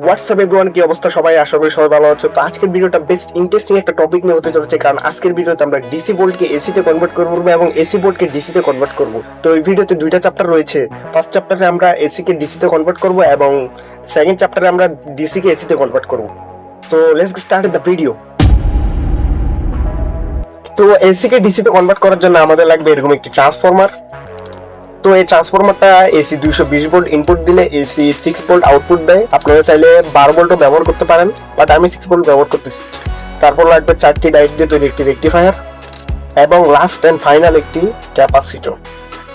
WhatsApp everyone, কি অবস্থা সবাই? আশা করি সবাই ভালো আছো। তো আজকের ভিডিওটা বেস্ট ইন্টারেস্টিং একটা টপিক নিয়ে হতে চলেছে, কারণ আজকের ভিডিওতে আমরা ডিসি বোল্টকে এসি তে কনভার্ট করব এবং এসি বোল্টকে ডিসি তে কনভার্ট করব। তো এই ভিডিওতে দুইটা চ্যাপ্টার রয়েছে। ফার্স্ট চ্যাপ্টারে আমরা এসি কে ডিসি তে কনভার্ট করব এবং সেকেন্ড চ্যাপ্টারে আমরা ডিসি কে এসি তে কনভার্ট করব। তো লেটস স্টার্ট দ্য ভিডিও। তো এসি কে ডিসি তে কনভার্ট করার জন্য আমাদের লাগবে এরকম একটি ট্রান্সফরমার। তো এই ট্রান্সফরমারটা এসি 220 ভোল্ট ইনপুট দিলে এসি 6 ভোল্ট আউটপুট দেয়। আপনারা চাইলে 12 ভোল্টও ব্যবহার করতে পারেন, বাট আমি 6 ভোল্ট ব্যবহার করতেছি। তারপর লাগবে 4টি ডায়োড দিয়ে তৈরি একটি রেকটিফায়ার এবং লাস্ট এন্ড ফাইনাল একটি ক্যাপাসিটর।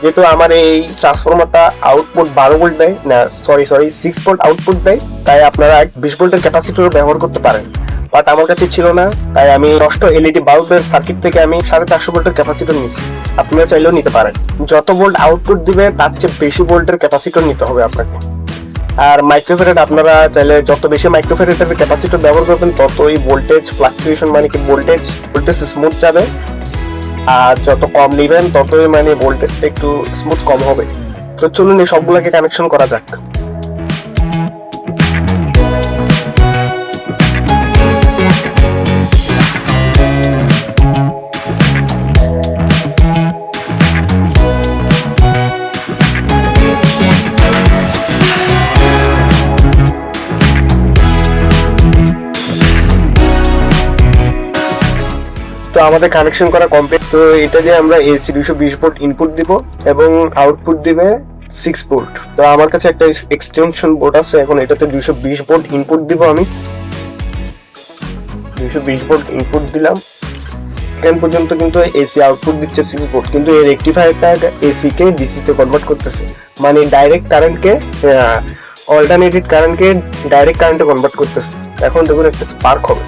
যেহেতু আমার এই ট্রান্সফরমারটা আউটপুট 12 ভোল্ট দেয়, না সরি 6 ভোল্ট আউটপুট দেয়, তাই আপনারা 20 ভোল্টের ক্যাপাসিটর ব্যবহার করতে পারেন। বাট আমার কাছে ছিল না, তাই আমি 6টা এলইডি বাল্বের সার্কিট থেকে আমি 450 ভোল্টের ক্যাপাসিটর নিয়েছি। আপনারা চাইলেও নিতে পারেন। যত ভোল্ট আউটপুট দিবে তার চেয়ে বেশি ভোল্টের ক্যাপাসিটর নিতে হবে আপনাকে। আর মাইক্রোফ্যারাড, আপনারা চাইলে যত বেশি মাইক্রোফ্যারাডের ক্যাপাসিটর ব্যবহার করবেন ততই ভোল্টেজ ফ্লাকচুয়েশন, মানে কি ভোল্টেজ স্মুথ যাবে। আর যত কম নেবেন ততই মানে ভোল্টেজটা একটু স্মুথ কম হবে। তো চলুন এই সবগুলোকে কানেকশন করা যাক। তো আমাদের কানেকশন করা কমপ্লিট। তো এটা দিয়ে আমরা এসি 220 ভোল্ট ইনপুট দিব এবং আউটপুট দিবে 6 ভোল্ট। তো আমার কাছে একটা এক্সটেনশন বোর্ড আছে, এখন এটাতে 220 ভোল্ট ইনপুট দিব। আমি 220 ভোল্ট ইনপুট দিলাম। এখান পর্যন্ত কিন্তু এসি আউটপুট দিচ্ছে 6 ভোল্ট, কিন্তু এই রেকটিফায়ারটা এসি কে ডিসি তে কনভার্ট করতেছে, মানে ডাইরেক্ট কারেন্টকে অল্টারনেটেড কারেন্টকে ডাইরেক্ট কারেন্টে কনভার্ট করতেছে। এখন দেখুন একটা স্পার্ক হবে,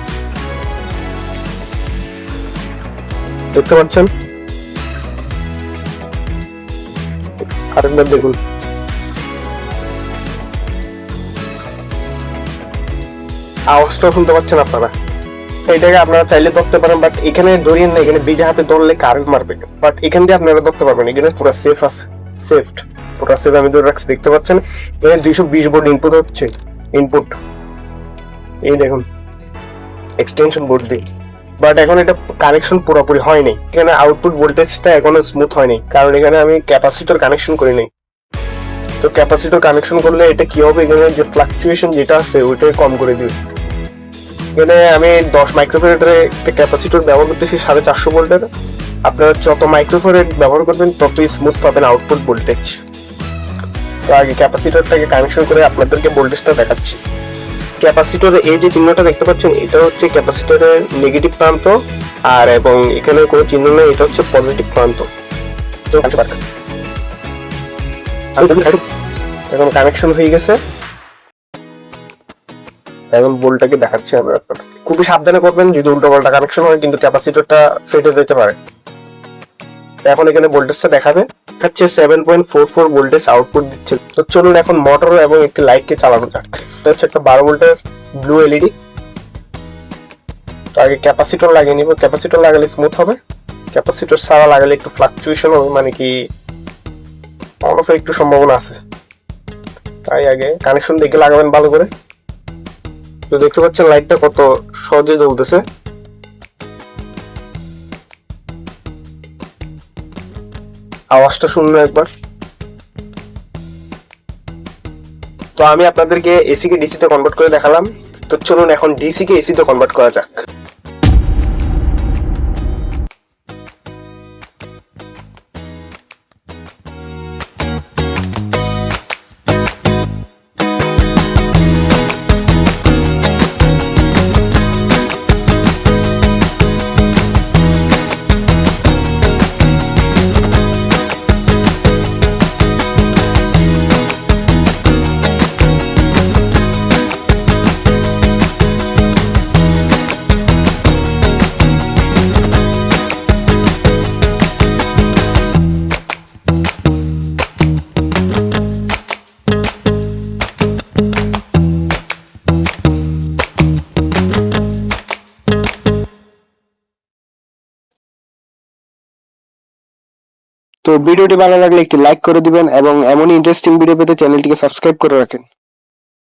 দেখতে পাচ্ছেন? আরেকবার দেখুন। আওয়াজটাও শুনতে পাচ্ছেন আপনারা? এটাকে আপনারা চাইলে ধরতে পারেন, বাট এখানে ধরিয়েন না, এখানে বিজে হাতে ধরলে কারেন্ট মারবে। বাট এখান দিয়ে আপনারা ধরতে পারবেন, এখানে পুরো সেফ আছে, সেফট পুরো সেফ। আমি ধরে রাখছি, দেখতে পাচ্ছেন? এখানে 220 ভোল্ট ইনপুট হচ্ছে, ইনপুট এই দেখুন এক্সটেনশন বোর্ড দিয়ে। বাট এখন এটা কানেকশন পুরোপুরি হয়নি, এখানে আউটপুট ভোল্টেজটা এখনো স্মুথ হয়নি, কারণ এখানে আমি ক্যাপাসিটর কানেকশন করি নাই। তো ক্যাপাসিটর কানেকশন করলে এটা কি হবে, এখানে যে ফ্লাকচুয়েশন যেটা আছে ওইটাকে কম করে দিবে। এখানে আমি 10 মাইক্রোফ্যারাডের একটা ক্যাপাসিটর ব্যবহার করতেছি 450 ভোল্টের। আপনারা যত মাইক্রোফ্যারাড ব্যবহার করবেন ততই স্মুথ পাবেন আউটপুট ভোল্টেজ। তো আগে ক্যাপাসিটরটাকে কানেকশন করে আপনাদেরকে ভোল্টেজটা দেখাচ্ছি। ক্যাপাসিটরের এই যে চিহ্নটা দেখতে পাচ্ছেন, এটা হচ্ছে ক্যাপাসিটরের নেগেটিভ প্রান্ত, আর এবং এখানে কোনো চিহ্ন নেই, এটা হচ্ছে পজিটিভ প্রান্ত। এখন কানেকশন হয়ে গেছে, এখন বোল্টটাকে দেখাচ্ছি আমরা আপনাদের। খুবই সাবধানে করবেন, যদি উল্টো পাল্টা কানেকশন হয় কিন্তু ক্যাপাসিটরটা ফেটে যেতে পারে। এখন এখানে ভোল্টেজটা দেখাবে, হচ্ছে 7.44 ভোল্টেজ আউটপুট দিচ্ছে। তো চলুন এখন মোটর এবং একটি লাইটকে চালানো যাক। এটা হচ্ছে একটা 12 ভোল্টের ব্লু এলইডি। তো আগে ক্যাপাসিটর লাগিয়ে নিব, ক্যাপাসিটর লাগালে স্মুথ হবে, ক্যাপাসিটর ছাড়া লাগালে একটু ফ্লাকচুয়েশন হবে, মানে কি অন অফের একটু সম্ভাবনা আছে। তাই আগে কানেকশন দেখে লাগাবেন ভালো করে। তো দেখতে পাচ্ছেন লাইটটা কত সহজে জ্বলতেছে। আওয়াজটা শুনলো একবার। তো আমি আপনাদেরকে এসি কে ডিসি তে কনভার্ট করে দেখালাম। তো চলুন এখন ডিসি কে এসি তে কনভার্ট করা যাক। তো ভিডিওটি ভালো লাগলে একটি লাইক করে দিবেন এবং এমনই ইন্টারেস্টিং ভিডিও পেতে চ্যানেলটিকে সাবস্ক্রাইব করে রাখেন।